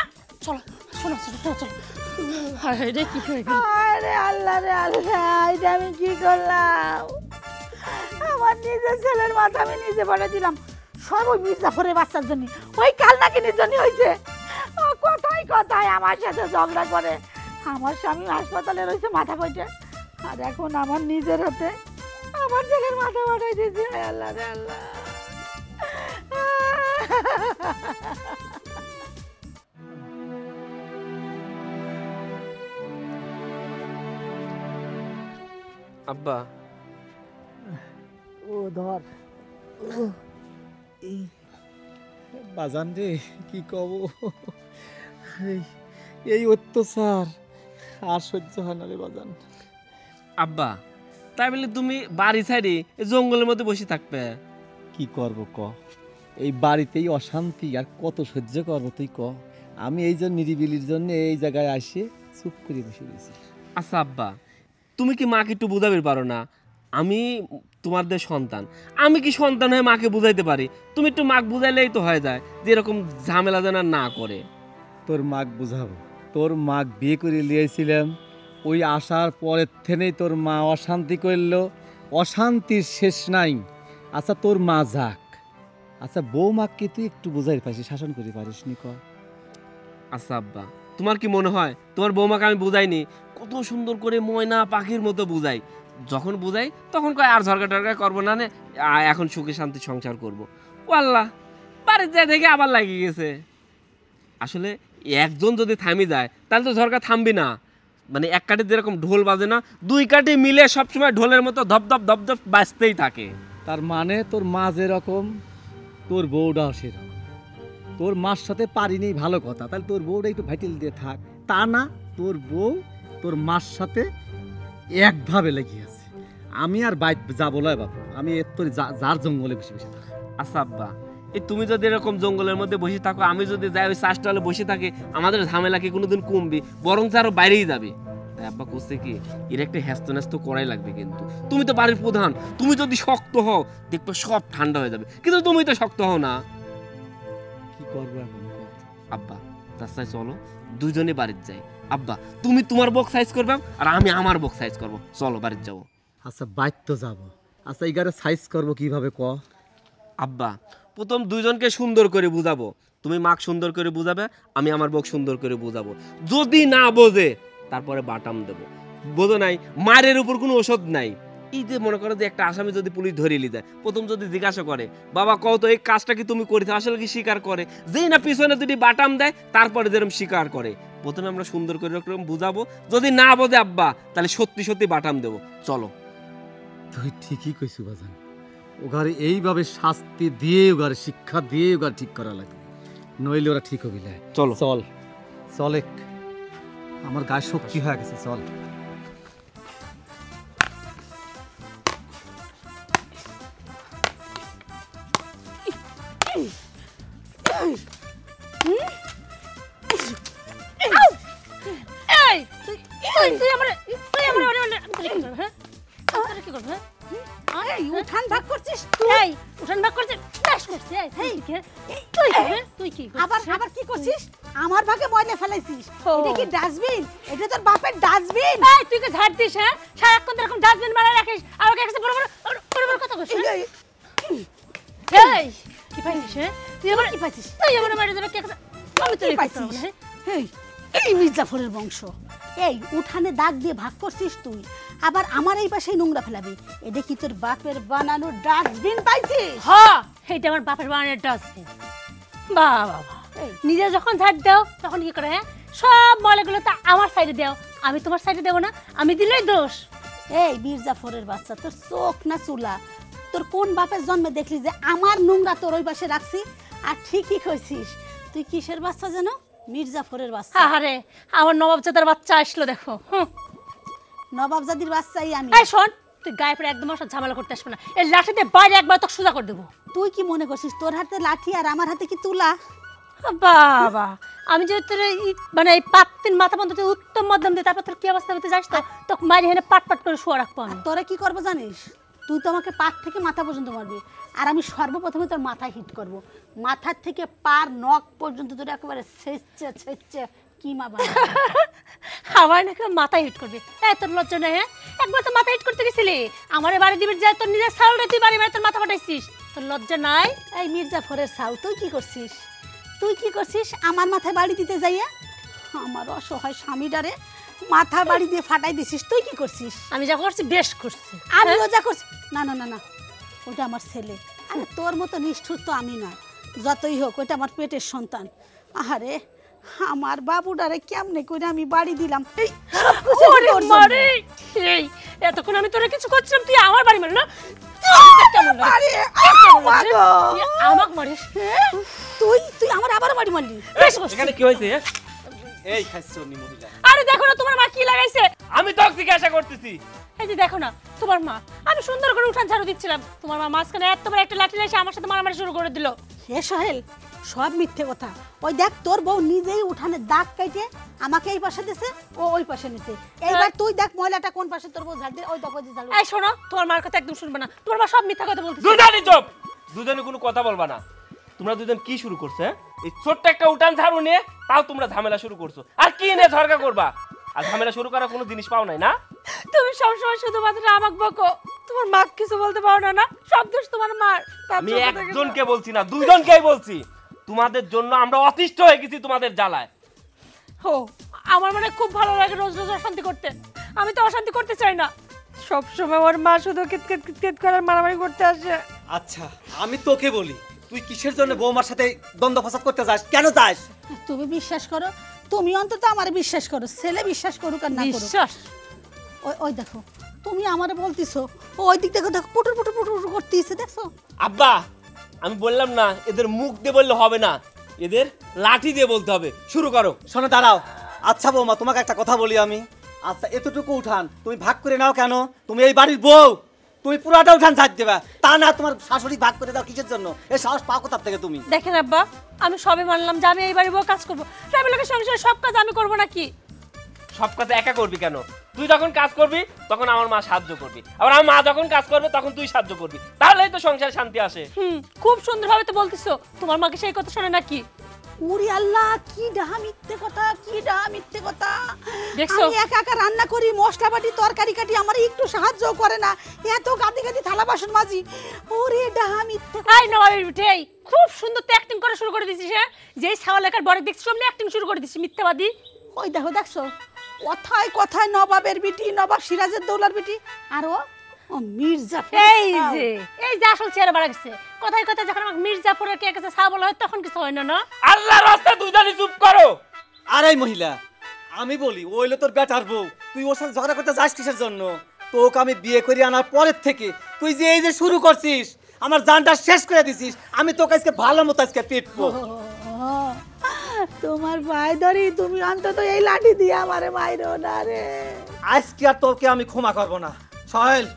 চলো চলো চলো চলো চলো। হায় রে, কি হয়ে গেল? আরে আল্লাহ রে আল্লাহ, এটা আমি কি করলাম? আমার নিজের ছেলের মাথা আমি নিজে পাঠিয়ে দিলাম, সব ওই মির্জাফরের বাচ্চার জন্য। ওই কাল নাকিনের জন্য হয়েছে। ও কথায় কথায় আমার সাথে ঝগড়া করে, আমার স্বামী হাসপাতালে রয়েছে মাথা কইটে, আর এখন আমার নিজের হাতে আমার ছেলের মাথা পাঠাই দিয়েছে। আল্লাহ রে আল্লাহ। আব্বা, ও ধর বাজান রে, কি কব, এই অত্যাচার আর সহ্য হয় না রে বাজান। আব্বা তাই বলে তুমি বাড়ি ছাড়ি এই জঙ্গলের মধ্যে বসে থাকবে? কি করব ক, এই বাড়িতেই অশান্তি, আর কত সহ্য করবো তুই ক। আমি এই জন্য নিরিবিলির জন্য এই জায়গায় আসে চুপ করে বসে রয়েছি। আচ্ছা আব্বা, তুমি কি মাকে একটু বুঝাবে পারো না? আমি তোমাদের সন্তান, আমি কি সন্তান হয়ে মাকে বুঝাইতে পারি? তুমি একটু মাকে বুঝাইলেই তো হয়ে যায়, যে এরকম ঝামেলা যেন আর না করে। তোর মাক বুঝাবো, তোর মাক বিয়ে করে নিয়েছিলাম, ওই আসার পরের থেকেই তোর মা অশান্তি করলো, অশান্তির শেষ নাই। আচ্ছা তোর মা যাক, আচ্ছা বৌমাকে তুই একটু বুঝাই পারিস, শাসন করে পারিস নি ক? আচ্ছা আব্বা, তোমার কি মনে হয় তোমার বৌমাকে আমি বুঝাইনি? কত সুন্দর করে ময়না পাখির মতো বুঝাই, যখন বুঝাই তখন কয় আর ঝরকা টরকা করবো না, নে এখন সুখে শান্তি সংসার করবো। ও আল্লাহ, বাড়িতে যাই দেখে আবার লাগিয়ে গেছে। আসলে একজন যদি থামি যায় তাহলে তো ঝরকা থামবি না। মানে এক কাঠে যেরকম ঢোল বাজে না, দুই কাঠে মিলে সবসময় ঢোলের মতো ধপধপ ধপধপ বাজতেই থাকে। তার মানে তোর মা যেরকম তোর বউটাও সেরকম। তোর মার সাথে পারিনি ভালো কথা, তাহলে তোর বউটা একটু ভাইটেল দিয়ে থাক। তা না, তোর বউ তোর মার সাথে একভাবে লেগে আছে। আমি আর বাইক যাবো লয় বাবু, আমি এর তোর যার জঙ্গলে বসে বসে থাকি। আচ্ছা আব্বা, এই তুমি যদি এরকম জঙ্গলের মধ্যে বসে থাকো, আমি যদি যাই ওই চাষটালে বসে থাকি, আমাদের ঝামেলা কি কোনোদিন কমবি? বরং আরো বাইরেই যাবে। তাই আব্বা করছে কি, এর একটা হ্যাস্ত ন্যাস্ত করাই লাগবে। কিন্তু তুমি তো বাড়ির প্রধান, তুমি যদি শক্ত হও দেখবে সব ঠান্ডা হয়ে যাবে, কিন্তু তুমি তো শক্ত হও না। কি করবো এখন? আব্বা তার সাথে চলো দুইজনে বাড়িতে যাই। আব্বা তুমি তোমার বক্স সাইজ করবে আর আমি আমার বক্স সাইজ করবো, চলো বাড়িতে যাবো। আচ্ছা বাইক তো যাবো, আচ্ছা এগারে সাইজ করবো কিভাবে ক? আব্বা প্রথম দুইজনকে সুন্দর করে বুঝাবো, তুমি মাক সুন্দর করে বুঝাবে, আমি আমার বক সুন্দর করে বুঝাবো। যদি না বোঝে তারপরে বাটাম দেবো। বোঝো নাই, মারের উপর কোনো ওষুধ নাই। এই যে মনে করো যে একটা আসামি যদি পুলিশ ধরে নিয়ে যায়, প্রথম যদি জিজ্ঞাসা করে বাবা কও তো এই কাজটা কি তুমি করেছো, আসলে কি স্বীকার করে? যেই না পিছনে যদি বাটাম দেয় তারপরে যেরকম স্বীকার করে। প্রথমে আমরা সুন্দর করে এরকম বুঝাবো, যদি না বোঝে আব্বা তাহলে সত্যি সত্যি বাটাম দেবো। চলো। তুই ঠিকই কইছু বাজান, ওগারে এইভাবে শাস্তি দিয়ে ওগারে শিক্ষা দিয়ে ওগারে ঠিক করা লাগে, নইলে ওরা ঠিক হবি না। চলো। চল চলে, আমার গায়ে শক্তি হয়ে গেছে, চল। এই তুই তুই আমার হ্যাঁ কি করবে? এই উঠান ভাগ করছিস এই উঠান ভাগ করছিস? এই, তুই তুই কি আবার আবার কি করছিস? আমার ভাগে ময়লা ফেলাইছিস। ও। এটা কি ডাস্টবিন? এটা তোর বাপের ডাস্টবিন। এই তুই কি ঝাড় দিস হ্যাঁ সারাক্ষণ এরকম ডাস্টবিন মারা রাখিস আর ওকে কাছে বড় বড় কথা কইছিস এই কি পাইছিস হ্যাঁ তুই আবার কি পাইছিস? তুই আবার মারা যাবে কে কাছে আমি তো কি পাইছিস? এই এই মির্জাফরের বংশ। এই উঠানে দাগ দিয়ে ভাগ করছিস তুই, আবার আমার এই পাশে নোংরা ফেলাবি। এটা কি তোর বাপের বানানো ডাস্টবিন পাইছিস? হ্যাঁ এইটা আমার বাপের বানানোর ডাস্টবিন বাহ বাবা এই, নিজে যখন ঝাড় দাও তখন কি করে হ্যাঁ সব ময়লাগুলো তো আমার সাইডে দাও আমি তোমার সাইডে দেবো না আমি দিলেই দোষ এই মির্জাফরের বাচ্চা, তোর চোখ না চুলা? তোর কোন বাপের জন্মে দেখলি যে আমার নোংরা তোর ওই পাশে রাখছি? আর ঠিকই কইছিস, তুই কিসের বাচ্চা যেন? মির্জাফরের বাচ্চা। আরে আমার নবাবজাদার বাচ্চা আসলো দেখো নবাবজাদির বাচ্চাই আমি। এই শোন তুই গায়ে পরে একদম ওসব ঝামেলা করতে আসবে না এই লাঠি দিয়ে বাইরে একবার তোকে সোজা করে দেবো তুই কি মনে করছিস তোর হাতে লাঠি আর আমার হাতে কি তুলা? বাবা আমি যদি তোর মানে এই পাত্তিন মাথা বন্ধ উত্তম মধ্যম দিয়ে তারপর তোর কি অবস্থা হতে যাস তো তোকে মারি হেনে পাট পাট করে শোয়া রাখবো আমি তোরা কি করবো জানিস? তুই তো আমাকে পাট থেকে মাথা পর্যন্ত মারবি, আর আমি সর্বপ্রথমে তোর মাথায় হিট করব। মাথার থেকে পার নখ পর্যন্ত তোর একেবারে ছেঁচে ছেঁচে কিমা বানাবো। আমার নাকি মাথায় হিট করবি তোর লজ্জা নেই হ্যাঁ একবার তো মাথা হিট করতে গেছিলি আমারে বাড়ি দিবি যায় তোর নিজের সাউন্ডে তুই বাড়ি বাড়ি তোর মাথা ফাটাইছিস তোর লজ্জা নাই এই মির্জাফরের সাউ, তুই কি করছিস? তুই কি করছিস আমার মাথায় বাড়ি দিতে যাইয়া? আমার অসহায় স্বামীটারে মাথা বাড়ি দিয়ে ফাটাই দিছিস। তুই কি করছিস? আমি যা করছি বেশ করছি আমিও যা করছি। না না না না, ওটা আমার ছেলে। আরে তোর মতো নিষ্ঠুর তো আমি না, যতই হোক ওটা আমার পেটের সন্তান। আরে আমার বাবুটারে কেমনে করে আমি বাড়ি দিলাম। এই সবকিছু ওরে তোর জন্য। মারে এই এতক্ষণ আমি তোরে কিছু করছিলাম তুই আমার বাড়ি মারি না কেমন লাগে? আরে, কেমন মা লাগে? গো। তুই আমাকে মারিস হ্যাঁ? তুই তুই আমার আবার বাড়ি মারলি। বেশ করছিস। এখানে কি হয়েছে এই খাইছো নি মহিলা আরে দেখো না তোমার মা কি লাগাইছে আমি তো জিজ্ঞাসা করতেছি এই যে দেখো না তোমার মা আমি সুন্দর করে উঠান ঝাড়ু দিচ্ছিলাম তোমার মা মাঝখানে এত বড় একটা লাঠি এসে আমার সাথে মারামারি শুরু করে দিল হে সোহেল, সব মিথ্যে কথা। ওই দেখ তোর বউ নিজেই উঠানে দাগ কাটে আমাকে এই পাশে দিছে, ও ওই পাশে নিছে। এইবার তুই দেখ ময়লাটা কোন পাশে তোর বউ ঝাড় দিয়ে, ওই দেখো যে ঝাড়ু। এই শোনো তোমার মার কথা একদম শুনবে না তোমার মা সব মিথ্যা কথা বলতেছে দুজনই চুপ দুজনে কোনো কথা বলবা না তোমরা দুজন কি শুরু করছো হ্যাঁ? এই ছোট্ট একটা উঠান ঝাড়ু নিয়ে তাও তোমরা ঝামেলা শুরু করছো আর কি নিয়ে ঝগড়া করবা আর ঝামেলা শুরু করার কোনো জিনিস পাও নাই না তুমি সবসময় শুধুমাত্র আমাকে বকো তোমার মা কিছু বলতে পারো না না সব দোষ তোমার মার তার আমি ছোট থেকে একজনকে বলছি না দুইজনকেই বলছি তোমাদের জন্য আমরা অতিষ্ঠ হয়ে গেছি তোমাদের জ্বালায় ও আমার মানে খুব ভালো লাগে রোজ রোজ অশান্তি করতে আমি তো অশান্তি করতে চাই না সব সময় ওর মা শুধু কিতকিত কিতকিত করে মারামারি করতে আসে আচ্ছা আমি তোকে বলি তুই কিসের জন্য বৌমার সাথে দ্বন্দ্ব ফসাদ করতে যাস কেন যাস? তুমি বিশ্বাস করো, তুমি অন্তত আমারে বিশ্বাস করো, ছেলে বিশ্বাস করুক আর না করুক। বিশ্বাস ওই ওই দেখো তুমি আমারে বলতিছো, ওই দিক দেখো দেখো পুটুর পুটুর পুটুর করতেছে, দেখছো? আব্বা আমি বললাম না এদের মুখ দিয়ে বললে হবে না এদের লাঠি দিয়ে বলতে হবে শুরু করো শোনো দাঁড়াও। আচ্ছা বৌমা তোমাকে একটা কথা বলি আমি। আচ্ছা এতটুকু উঠান তুমি ভাগ করে নাও কেন? তুমি এই বাড়ির বউ, তুমি পুরাটা উঠান ঝাড় দেবা, তা না তোমার শাশুড়ি ভাগ করে দাও কিসের জন্য? এই সাহস পাও কোথা থেকে তুমি? দেখেন আব্বা আমি সবে মানলাম যে আমি এই বাড়ি বউ কাজ করবো ট্রাভেলের সংসারে সব কাজ আমি করবো নাকি সব কাজ একা করবি কেন? তুই যখন কাজ করবি তখন আমার মা সাহায্য করবি আবার আমার মা যখন কাজ করবে তখন তুই সাহায্য করবি তাহলেই তো সংসারে শান্তি আসে খুব সুন্দরভাবে তো বলতিছো তোমার মাকে সেই কথা শোনে নাকি ওরে আল্লাহ, কি ডাহা মিথ্যে কথা, কি ডাহা মিথ্যে কথা। দেখছো? আমি একা একা রান্না করি, মশলা বাটি, তরকারি কাটি, আমার একটু সাহায্য করে না, এত গাদি গাদি থালা বাসন মাজি। ওরে ডাহা মিথ্যে কথা। আই নবাবের বিটে এই খুব সুন্দর তো অ্যাক্টিং করা শুরু করে দিছিস হ্যাঁ যেই ছাওয়া লেখার বড় দেখছিস অমনি অ্যাক্টিং শুরু করে দিছিস মিথ্যাবাদী ওই দেখো দেখছো, কথায় কথায় নবাবের বিটি, নবাব সিরাজের দৌলার বিটি, আর ও মির্জাফর। এই যে আসল চেহারা বাড়া গেছে কথায় কথায় যখন আমাকে মির্জাফরের কে কাছে ছাওয়া বলা হয় তখন কিছু হয় না না আল্লাহ রাস্তা দুজনই চুপ করো আর এই মহিলা আমি বলি ওইলো তোর বেটার বউ, তুই ওর সাথে ঝগড়া করতে যাস কিসের জন্য? তোকে আমি বিয়ে করে আনার পরের থেকে তুই যে এই যে শুরু করছিস আমার জানটা শেষ করে দিছিস। আমি তোকে আজকে ভালো মতো আজকে পিটবো। তোমার ভাই ধরি, তুমি অন্তত এই লাঠি দিয়ে আমারে মাইরো না রে। আজকে আর তোকে আমি ক্ষমা করবো না। সোহেল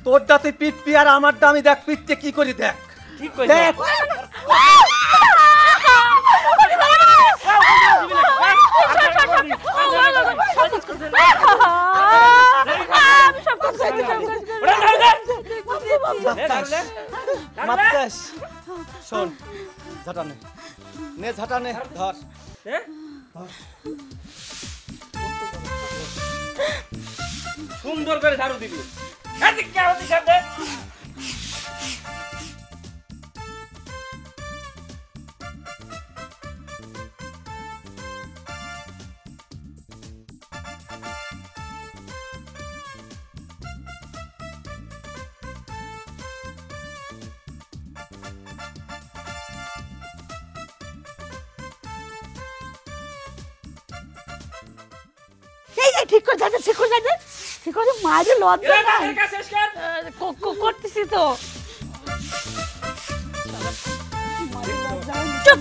তোরটা তুই পিটবি আর আমারটা আমি দেখ পিটতে কি করি দেখ। ঠিক কইছ দেখ আমি সব কাজ মাপচাস শোন ঝাঁটা নে ঝাঁটা নে ধর। হ্যাঁ সুন্দর করে ঝাড়ু দিবি। এদিক কে ওদিক সামনে। এই ঠিক করে যাচ্ছে, ঠিক করে যাচ্ছে, ঠিক করে মাঝে লজ্জা এরা নাই। কাজের কাজ শেষ কর। করতেছি তো। চুপ।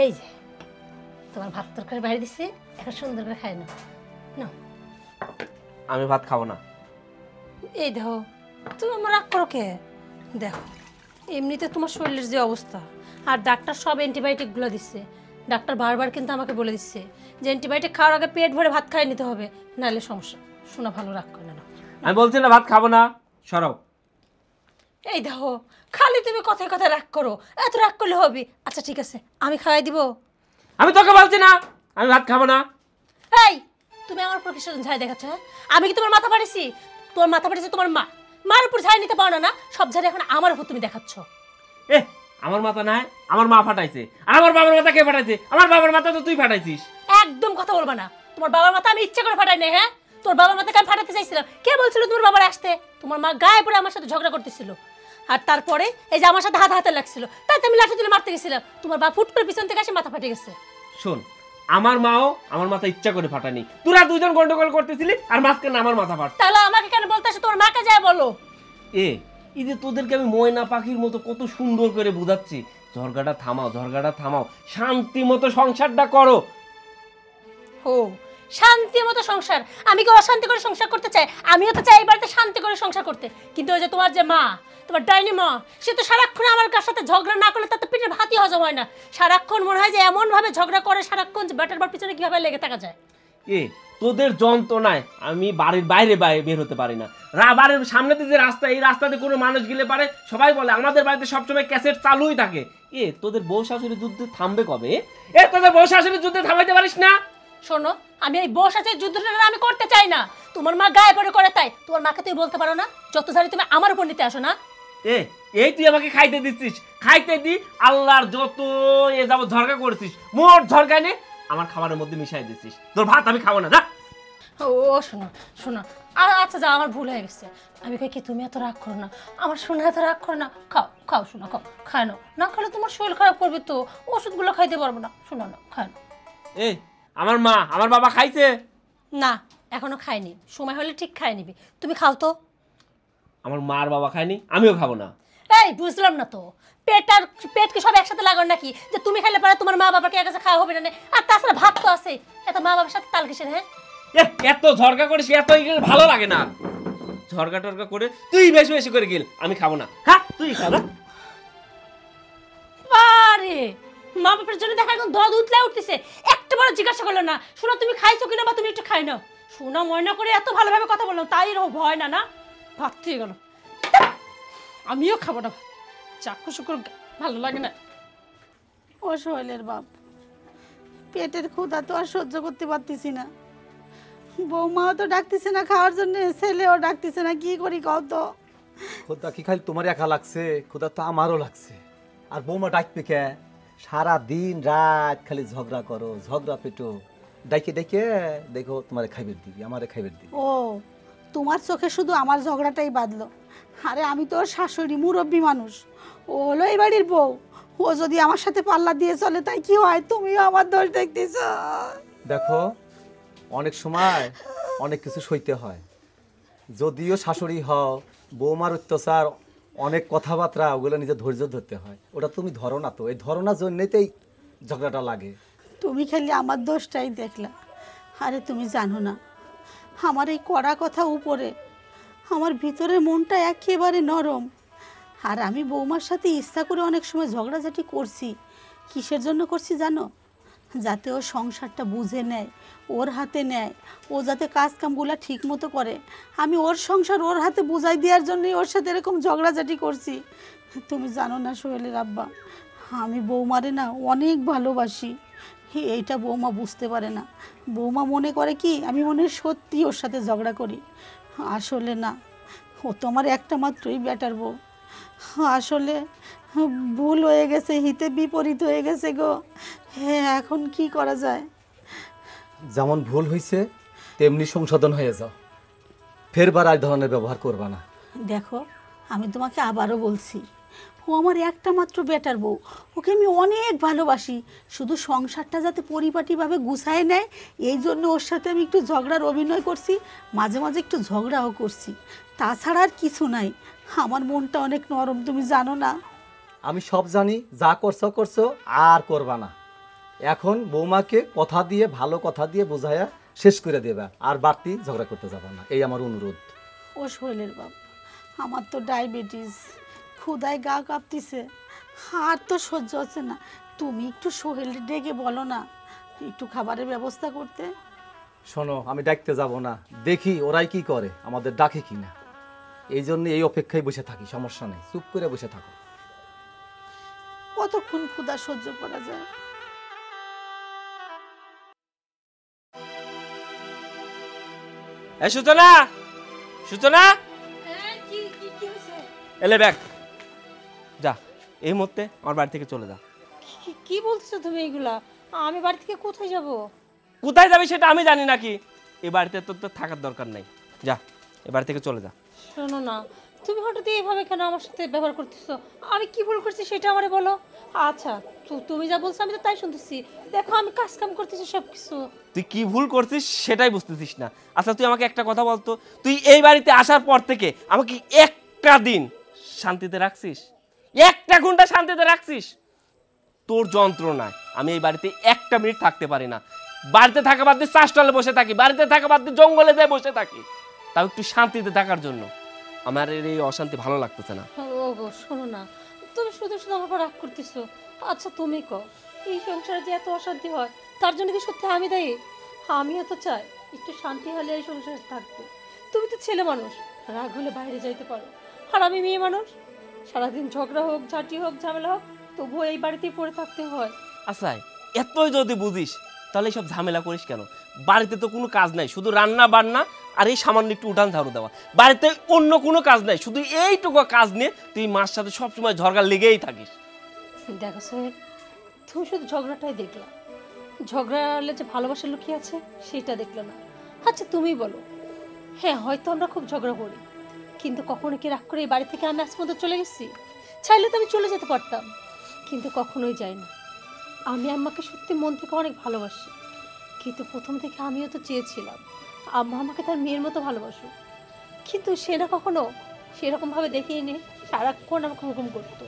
এই যে তোমার ভাত তরকারি বাইরে দিচ্ছি, এখন সুন্দর করে খাই নাও। নাও। আমি ভাত খাবো না। এই দেখো, তুমি আমার রাগ করো কে? দেখো এমনিতে তোমার শরীরের যে অবস্থা, আর ডাক্তার সব অ্যান্টিবায়োটিকগুলো দিচ্ছে। ডাক্তার বারবার কিন্তু আমাকে বলে দিচ্ছে যে অ্যান্টিবায়োটিক খাওয়ার আগে পেট ভরে ভাত খাইয়ে নিতে হবে, নাহলে সমস্যা। শোনা ভালো, রাগ করে না। আমি বলছি না ভাত খাবো না, সরাও। এই দেখো, খালি তুমি কথায় কথায় রাগ করো, এত রাগ করলে হবে? আচ্ছা ঠিক আছে, আমি খাওয়াই দিব। আমি তোকে বলছি না আমি ভাত খাবো না। এই তুমি আমার উপর কিসের ঝাড়ি দেখাচ্ছ? হ্যাঁ, আমি কি তোমার মাথা পাড়েছি? তোমার মাথা পাড়েছে তোমার মা। মার উপর ঝাড়ি নিতে পারো না, সব ঝাড়ি এখন আমার উপর তুমি দেখাচ্ছ। এ আমার মাথা নাই, আমার মা ফাটাইছে। আর আমার বাবার মাথা কে ফাটাইছে? আমার বাবার মাথা তো তুই ফাটাইছিস। একদম কথা বলবা না। তোমার বাবার মাথা আমি ইচ্ছে করে ফাটাই নাই। হ্যাঁ, তোর বাবার মাথাকে আমি ফাটাতে চাইছিলাম। কে বলছিল তোমার বাবার আসতে? তোমার মা গায়ে পড়ে আমার সাথে ঝগড়া করতেছিল, আর তারপরে এই যে আমার সাথে হাত হাতে লাগছিল, তাই আমি লাঠি তুলে মারতে গেছিলাম। তোমার বাপ ফুট করে পিছন থেকে এসে মাথা ফাটে গেছে। শোন, আমার মাও আমার মাথা ইচ্ছা করে ফাটানি। তোরা দুজন গন্ডগোল করতেছিলি আর মাঝখানে আমার মাথা ফাট। তাহলে আমাকে কেন বলতে আসে? তোমার মাকে যায় বলো। এই যে তোদেরকে আমি ময়না পাখির মতো কত সুন্দর করে বুঝাচ্ছি, ঝরগাটা থামাও, ঝরগাটা থামাও, শান্তি মতো সংসারটা করো। ও শান্তি মতো সংসার? আমি কি অশান্তি করে সংসার করতে চাই? আমিও তো চাই এই বাড়িতে শান্তি করে সংসার করতে। কিন্তু ওই যে তোমার যে মা, তোমার ডাইনি মা, সে তো সারাক্ষণ আমার সাথে ঝগড়া না করলে তার তো পেটের ভাতই হজম হয় না। সারাক্ষণ মনে হয় যে এমন ভাবে ঝগড়া করে সারাক্ষণ, যে ব্যাটার বার পিছনে কিভাবে লেগে থাকা যায়। তোদের যন্ত্রণায় আমি বাড়ির বাইরে বের হতে পারি না। বাড়ির সামনে যে রাস্তা, এই রাস্তাতে কোনো মানুষ গেলে পারে সবাই বলে আমাদের বাড়িতে সবসময় ক্যাসেট চালুই থাকে। তোদের বউ শাশুড়ির যুদ্ধ থামবে কবে? তোদের বউ শাশুড়ির যুদ্ধে থামাইতে পারিস না? শোনো, আমি এই বউ সাথে যুদ্ধটা আমি করতে চাই না। তোমার মা গায়ে পড়ে করে, তাই তোমার মাকে তুমি বলতে পারো না যত ঝাড়ি তুমি আমার উপর নিতে আসো না? এই তুই আমাকে খাইতে দিচ্ছিস, খাইতে দি আল্লাহর যত এ যাব ঝরকা করছিস, মোট ঝরকা নে আমার খাবারের মধ্যে মিশাই দিচ্ছিস। তোর ভাত আমি খাবো না, যা। ও শোনো শোনো, আচ্ছা যা, আমার ভুল হয়ে গেছে। আমি কই কি তুমি এত রাগ করো না, আমার শোনা এত রাগ করো না। খাও খাও শোনো, খাও, খায় নাও। না খেলে তোমার শরীর খারাপ করবে তো, ওষুধগুলো খাইতে পারবো না। শোনো না, খায় নাও। আমার মা আমার বাবা খাইছে না, এখনো খাইনি, সময় হলে ঠিক খাই নিবি। তুমি খাও তো। আমার মার বাবা খায়নি, আমিও খাবো না। এই বুঝলাম না তো, পেট কি সব একসাথে লাগার নাকি যে তুমি খাইলে পারে তোমার মা বাবাকে এক কাছে খাওয়া হবে না? আর তাছাড়া ভাত তো আছে, এত মা বাবার সাথে তাল কিসের? হ্যাঁ, এত ঝরকা করিস, এত ভালো লাগে না। ঝরকা টরকা করে তুই বেশি বেশি করে গেল, আমি খাবো না। হ্যাঁ তুই খাবো। আরে মা বাবার জন্য দেখা এখন দদ উতলে উঠতেছে, একটা বড় জিজ্ঞাসা করলো না। শোনো, তুমি খাইছো কিনা বা তুমি একটু খাই নাও। শোনা ময়না করে এত ভালোভাবে কথা বললাম, তাই ভয় না? না, ভাত থেকে গেল। আমিও খাবো না, চাক্ষু শুকুর ভালো লাগে না। ও সোহেলের বাপ, পেটের ক্ষুধা তো আর সহ্য করতে পারতেছি না। বৌমাও তো ডাকতেছে না খাওয়ার জন্য, ছেলেও ডাকতেছে না, কি করি কও তো? খোদা কি খালি তোমার একা লাগছে? খোদা তো আমারও লাগছে। আর বৌমা ডাকবে কে? সারা দিন রাত খালি ঝগড়া করো, ঝগড়া পেটো, ডাইকে ডাইকে দেখো তোমারে খাইবের দিবি, আমারে খাইবের দিবি। ও তোমার চোখে শুধু আমার ঝগড়াটাই বাঁধলো? আরে আমি তো ওর শাশুড়ি, মুরব্বী মানুষ, ও হলো এই বাড়ির বউ। ও যদি আমার সাথে পাল্লা দিয়ে চলে তাই কি হয়? তুমিও আমার দোষ দেখতেছ। দেখো, অনেক সময় অনেক কিছু সইতে হয়। যদিও শাশুড়ি হও, বৌমার অত্যাচার, অনেক কথাবার্তা, ওগুলো নিজে ধৈর্য ধরতে হয়। ওটা তুমি ধরো না তো, এই ধরো না জন্যতেই ঝগড়াটা লাগে। তুমি খালি আমার দোষটাই দেখলা। আরে তুমি জানো না, আমার এই কড়া কথা উপরে, আমার ভিতরের মনটা একেবারে নরম। আর আমি বৌমার সাথে ইচ্ছা করে অনেক সময় ঝগড়াঝাটি করছি, কিসের জন্য করছি জানো? যাতে ও সংসারটা বুঝে নেয়, ওর হাতে নেয়, ও যাতে কাজ কামগুলো ঠিক মতো করে। আমি ওর সংসার ওর হাতে বুঝাই দেওয়ার জন্যই ওর সাথে এরকম ঝগড়াঝাটি করছি। তুমি জানো না সোহেলের আব্বা, আমি বৌমারে না অনেক ভালোবাসি। এইটা বৌমা বুঝতে পারে না। বৌমা মনে করে কি আমি মনে হয় সত্যি ওর সাথে ঝগড়া করি। আসলে না, ও তো আমার একটা মাত্রই বেটার বউ। আসলে ভুল হয়ে গেছে, হিতে বিপরীত হয়ে গেছে গো। হ্যাঁ, এখন কি করা যায়? যেমন ভুল হয়েছে তেমনি সংশোধন হয়ে যাও, ফেরবার আর ধরনের ব্যবহার করবা না। দেখো, আমি তোমাকে আবারও বলছি, ও আমার একটা মাত্র বেটার বউ, ওকে আমি অনেক ভালোবাসি। শুধু সংসারটা যাতে পরিপাটিভাবে গুছায় নেয় এই জন্য ওর সাথে আমি একটু ঝগড়ার অভিনয় করছি, মাঝে মাঝে একটু ঝগড়াও করছি। তাছাড়া আর কিছু নাই। আমার মনটা অনেক নরম, তুমি জানো না। আমি সব জানি, যা করছো করছো, আর করবা না। এখন বৌমাকে কথা দিয়ে, ভালো কথা দিয়ে বোঝায়া শেষ করে দেবা, আর বাড়তি ঝগড়া করতে যাবা না, এই আমার অনুরোধ। ও সোহেলের বাপ, আমার তো ডায়াবেটিস, ক্ষুধায় গা কাঁপতিছে, আর তো সহ্য হচ্ছে না। তুমি একটু সোহেলের ডেকে বলো না একটু খাবারের ব্যবস্থা করতে। শোনো, আমি ডাকতে যাব না, দেখি ওরাই কি করে, আমাদের ডাকে কি না। এই জন্য এই অপেক্ষায় বসে থাকি, সমস্যা নেই, চুপ করে বসে থাকো। কতক্ষণ ক্ষুধা সহ্য করা যায়? এই সূচনা, সূচনা, এলে ব্যাগ যা, এই মুহূর্তে আমার বাড়ি থেকে চলে যা। কি বলছো তুমি এগুলা? আমি বাড়ি থেকে কোথায় যাব? কোথায় যাবি সেটা আমি জানি নাকি? এই বাড়িতে তোর তো থাকার দরকার নাই, যা এ বাড়ি থেকে চলে যা। শোনো না, তুমি হঠাৎ এইভাবে কেন আমার সাথে ব্যবহার করতেছো? আমি কি ভুল করছি সেটা আমারে বলো। আচ্ছা, তুমি যা বলছো আমি তো তাই শুনতেছি। দেখো, আমি কাজ কাম করতেছি সব কিছু। তুই কি ভুল করছিস সেটাই বুঝতেছিস না। আচ্ছা, তুই আমাকে একটা কথা বলতো, তুই এই বাড়িতে আসার পর থেকে আমাকে একটা দিন শান্তিতে রাখছিস? একটা ঘন্টা শান্তিতে রাখছিস? তোর যন্ত্রণায় আমি এই বাড়িতে একটা মিনিট থাকতে পারি না। বাড়িতে থাকা বাদ দিয়ে চাষটালে বসে থাকি, বাড়িতে থাকা বাদ দিয়ে জঙ্গলে যায় বসে থাকি, তাও একটু শান্তিতে থাকার জন্য। আমার এই অশান্তি ভালো লাগতেছে না। ও গো, শোনো না, তুমি শুধু শুধু আমার উপর রাগ করতেছো। আচ্ছা তুমি কও, এই সংসারে যে এত অশান্তি হয় তার জন্য কি সত্যি আমি দায়ী? আমিও তো চাই একটু শান্তি হলে এই সংসারে থাকবো। তুমি তো ছেলে মানুষ, রাগ হলে বাইরে যাইতে পারো, আর আমি মেয়ে মানুষ, সারাদিন ঝগড়া হোক, ঝাঁটি হোক, ঝামেলা হোক, তবুও এই বাড়িতেই পড়ে থাকতে হয়। আচ্ছা, এতই যদি বুঝিস তাহলে সব ঝামেলা করিস কেন? বাড়িতে তো কোনো কাজ নাই, শুধু রান্না বান্না আর এই সামান্য একটু উঠান ঝাড়ু দেওয়া। বাড়িতে অন্য কোনো কাজ নাই, শুধু এইটুকু কাজ নিয়ে তুই মার সাথে সবসময় ঝগড়া লেগেই থাকিস। দেখো সোহেল, তুমি শুধু ঝগড়াটাই দেখলা, ঝগড়ালে যে ভালোবাসা লুকিয়ে আছে সেটা দেখলে না। আচ্ছা তুমি বলো, হ্যাঁ হয়তো আমরা খুব ঝগড়া করি, কিন্তু কখনো কি রাগ করে এই বাড়ি থেকে আমি আজ পর্যন্ত চলে গেছি? চাইলে তো আমি চলে যেতে পারতাম, কিন্তু কখনোই যাই না। আমি আম্মাকে সত্যি মন থেকে অনেক ভালোবাসি, কিন্তু প্রথম থেকে আমিও তো চেয়েছিলাম আম্মা আমাকে তার মেয়ের মতো ভালোবাসুক, কিন্তু সেটা কখনো সেরকমভাবে দেখিয়ে নে। সারাক্ষণ আমাকে হুকুম করতো,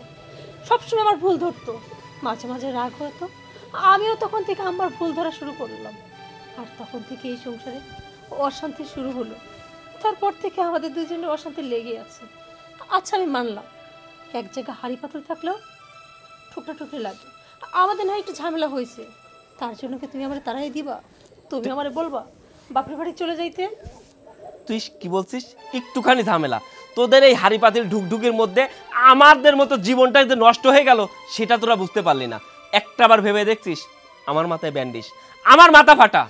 সবসময় আমার ভুল ধরতো, মাঝে মাঝে রাগ হতো। আমিও তখন থেকে আমার ভুল ধরা শুরু করলাম, আর তখন থেকে এই সংসারে অশান্তি শুরু হলো। তারপর থেকে আমাদের দুজনের অশান্তি লেগে আছে। আচ্ছা আমি মানলাম, এক জায়গায় হাঁড়ি পাথর থাকলেও ঠুকরা ঠুকরি লাগে, আমাদের না একটু ঝামেলা হয়েছে, তার জন্য কি তুমি আমার তাড়াই দিবা? তুমি আমারে বলবা বাপের বাড়ি চলে যাইতে? তুই কি বলছিস? একটুখানি ঝামেলা, তোদের এই হাড়ি পাতিল ঢুকঢুকের মধ্যে আমাদের মতো জীবনটা যে নষ্ট হয়ে গেল সেটা তোরা বুঝতে পারলি না। একটাবার ভেবে দেখছিস আমার মাথায় ব্যান্ডেজ, আমার মাথা ফাটা,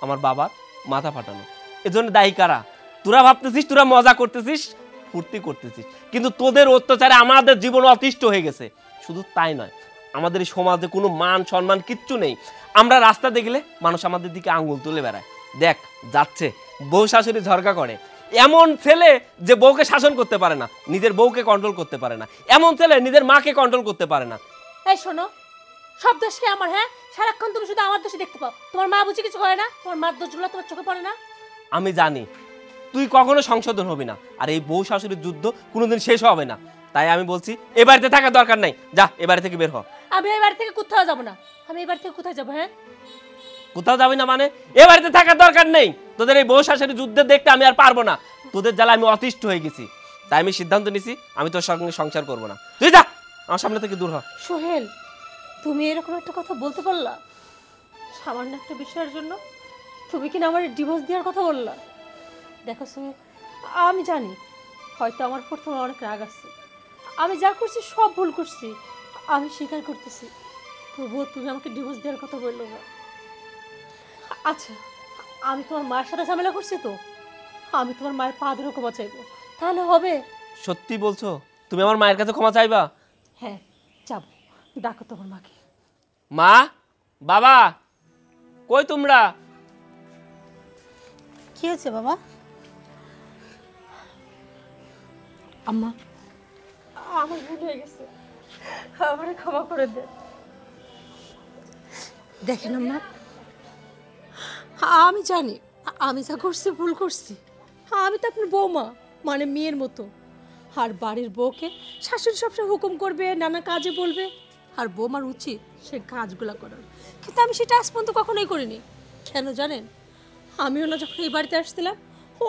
আমার বাবার মাথা ফাটানো, এজন্য দায়ী কারা? তোরা ভাবতেছিস তোরা মজা করতেছিস, ফুর্তি করতেছিস, কিন্তু তোদের অত্যাচারে আমাদের জীবন অতিষ্ঠ হয়ে গেছে। শুধু তাই নয়, আমাদের এই সমাজে কোনো মান সম্মান কিচ্ছু নেই। আমরা রাস্তা দেখলে মানুষ আমাদের দিকে আঙ্গুল তুলে বেড়ায়। দেখ যাচ্ছে, বউ শাশুড়ি ঝরকা করে, এমন ছেলে যে বউকে শাসন করতে পারে না, নিজের বউকে কন্ট্রোল করতে পারে না, এমন ছেলে নিজের মাকে কন্ট্রোল করতে পারে না। এই শোনো, সব দোষ কি আমার? হ্যাঁ, সারাক্ষণ তুমি শুধু আমার দোষই দেখতে পাও। তোমার মা বুঝি কিছু করে না? তোমার মার দোষগুলো তোমার চোখে পড়ে না? আমি জানি তুই কখনো সংশোধন হবি না, আর এই বউ শাশুড়ির যুদ্ধ কোনোদিন শেষ হবে না। তাই আমি বলছি এ বাড়িতে থাকার দরকার নাই, যা এ বাড়ি থেকে বের হ। আমি এই বাড়ি থেকে কোথাও যাবো না। আমি এই বাড়ি থেকে কোথায় যাবো? হ্যাঁ, কোথাও যাবি না মানে? এ বাড়িতে থাকার দরকার নেই। তোদের এই বউ শাশুড়ির যুদ্ধে দেখতে আমি আর পারবো না, তোদের জ্বালা আমি অতিষ্ঠ হয়ে গেছি। তাই আমি সিদ্ধান্ত নিছি আমি তোর সঙ্গে সংসার করবো না। তুই যা, আমার সামনে থেকে দূর হ। সোহেল, তুমি এরকম একটা কথা বলতে পারলা? সামান্য একটা বিষয়ের জন্য তুমি কিনা আমার ডিভোর্স দেওয়ার কথা বললা? দেখো সুমি, আমি জানি হয়তো আমার উপর তোমার অনেক রাগ আছে, আমি যা করছি সব ভুল করছি, আমি স্বীকার করতেছি, তবুও তুমি আমাকে ডিভোর্স দেওয়ার কথা বললো না। আচ্ছা, আমি তোমার মায়ের সাথে ঝামেলা করছি তো আমি তোমার মায়ের পা ধরে ক্ষমা চাইবো, তাহলে হবে? সত্যি বলছো? তুমি আমার মায়ের কাছে ক্ষমা চাইবা? হ্যাঁ, যাবো, ডাকো তোমার মাকে। মা, বাবা, কই তোমরা? কি হয়েছে বাবা? আম্মা, আমার ভুল হয়ে গেছে, আমারে ক্ষমা করে দেন। দেখেন আম্মা, আমি জানি আমি যা করছি ভুল করছি। আমি তো আপনার বৌমা, মানে মেয়ের মতো। আর বাড়ির বউকে শাশুড়ি সবসময় হুকুম করবে, নানা কাজে বলবে, আর বৌমার উচিত সে কাজগুলো করার। কিন্তু আমি সেটা আজ পর্যন্ত কখনোই করিনি। কেন জানেন? আমিও না যখন এই বাড়িতে আসছিলাম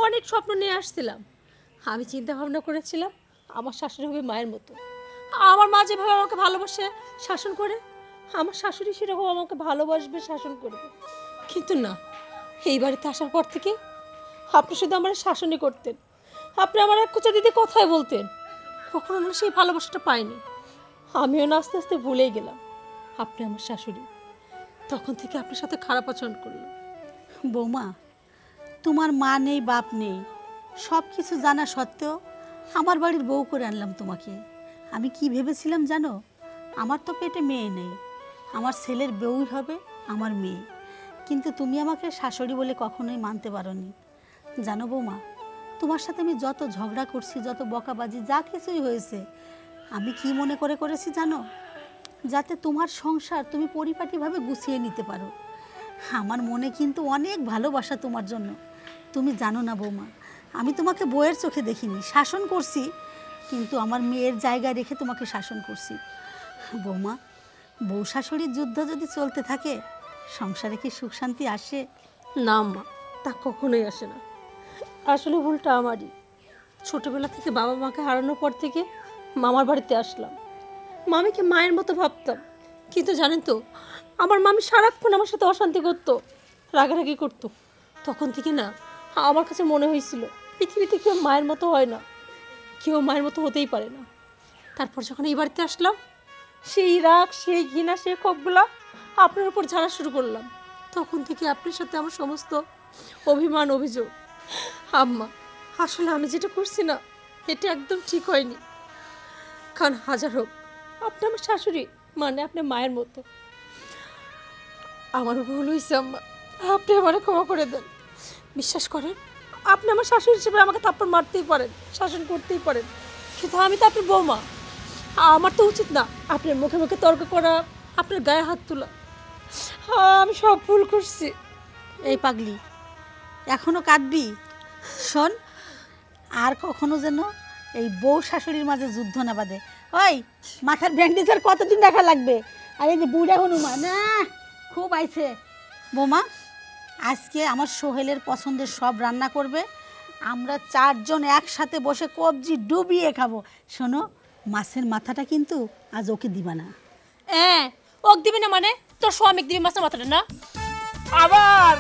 অনেক স্বপ্ন নিয়ে আসছিলাম। আমি চিন্তা ভাবনা করেছিলাম আমার শাশুড়ি হবে মায়ের মতো। আমার মা যেভাবে আমাকে ভালোবাসে শাসন করে, আমার শাশুড়ি সেরকম আমাকে ভালোবাসবে, শাসন করবে। কিন্তু না, এই বাড়িতে আসার পর থেকে আপনি শুধু আমার শাসনই করতেন। আপনি আমার এক কোচা দিদি কথাই বলতেন, কখনো আমরা সেই ভালোবাসাটা পাইনি। আমিও না আস্তে আস্তে ভুলেই গেলাম আপনি আমার শাশুড়ি। তখন থেকে আপনার সাথে খারাপ আচরণ করলাম। বৌমা, তোমার মা নেই, বাপ নেই, সব কিছু জানা সত্ত্বেও আমার বাড়ির বউ করে আনলাম তোমাকে। আমি কি ভেবেছিলাম জানো? আমার তো পেটে মেয়ে নেই, আমার ছেলের বউই হবে আমার মেয়ে। কিন্তু তুমি আমাকে শাশুড়ি বলে কখনোই মানতে পারোনি। জানো বৌমা, তোমার সাথে আমি যত ঝগড়া করছি, যত বকাবাজি, যা কিছুই হয়েছে, আমি কি মনে করে করেছি জানো? যাতে তোমার সংসার তুমি পরিপাটিভাবে গুছিয়ে নিতে পারো। আমার মনে কিন্তু অনেক ভালোবাসা তোমার জন্য। তুমি জানো না বৌমা, আমি তোমাকে বউয়ের চোখে দেখিনি, শাসন করছি, কিন্তু আমার মেয়ের জায়গায় রেখে তোমাকে শাসন করছি। বৌমা, বউ শাশুড়ির যুদ্ধ যদি চলতে থাকে, সংসারে কি সুখ শান্তি আসে? না মা, তা কখনোই আসে না। আসলে ভুলটা আমারই। ছোটবেলা থেকে বাবা মাকে হারানোর পর থেকে মামার বাড়িতে আসলাম। মামিকে মায়ের মতো ভাবতাম, কিন্তু জানেন তো আমার মামি সারাক্ষণ আমার সাথে অশান্তি করতো, রাগারাগি করতো। তখন থেকে না আমার কাছে মনে হয়েছিল পৃথিবীতে কেউ মায়ের মতো হয় না, কেউ মায়ের মতো হতেই পারে না। তারপর যখন এই বাড়িতে আসলাম, সেই রাগ, সেই ঘৃণা, সেই ক্ষোভগুলা আপনার উপর ঝাড়া শুরু করলাম। তখন থেকে আপনার সাথে আমার সমস্ত অভিমান, অভিযোগ। আম্মা, আসলে আমি যেটা করছি না এটা একদম ঠিক হয়নি। কারণ হাজার হোক আপনি আমার শাশুড়ি, মানে আপনি মায়ের মতো। আমার ভুল হয়েছে আম্মা, আপনি আমার ক্ষমা করে দেন। বিশ্বাস করেন, আপনি আমার শাশুড়ি হিসেবে আমাকে থাপ্পড় মারতেই পারেন, শাসন করতেই পারেন, কিন্তু আমি তো আপনার বৌমা। আমার তো উচিত না আপনার মুখে মুখে তর্ক করা, আপনার গায়ে হাত তোলা। আমি সব ভুল করছি। এই পাগলি, এখনো কাঁদবি? শোন, আর কখনো যেন এই বউ শাশুড়ির মাঝে যুদ্ধ না বাঁধে। ওই মাথার ব্যান্ডেজের কতদিন দেখা লাগবে? আর এই যে বুড়া হনুমান না খুব আইছে। বৌমা, আজকে আমার সোহেলের পছন্দের সব রান্না করবে, আমরা চারজন একসাথে বসে কবজি ডুবিয়ে খাবো। শোনো, মাছের মাথাটা কিন্তু আজ ওকে দিবা না। হ্যাঁ, ওক দিবি না মানে তোর স্বামীকে দিবি মাছের মাথাটা না? আবার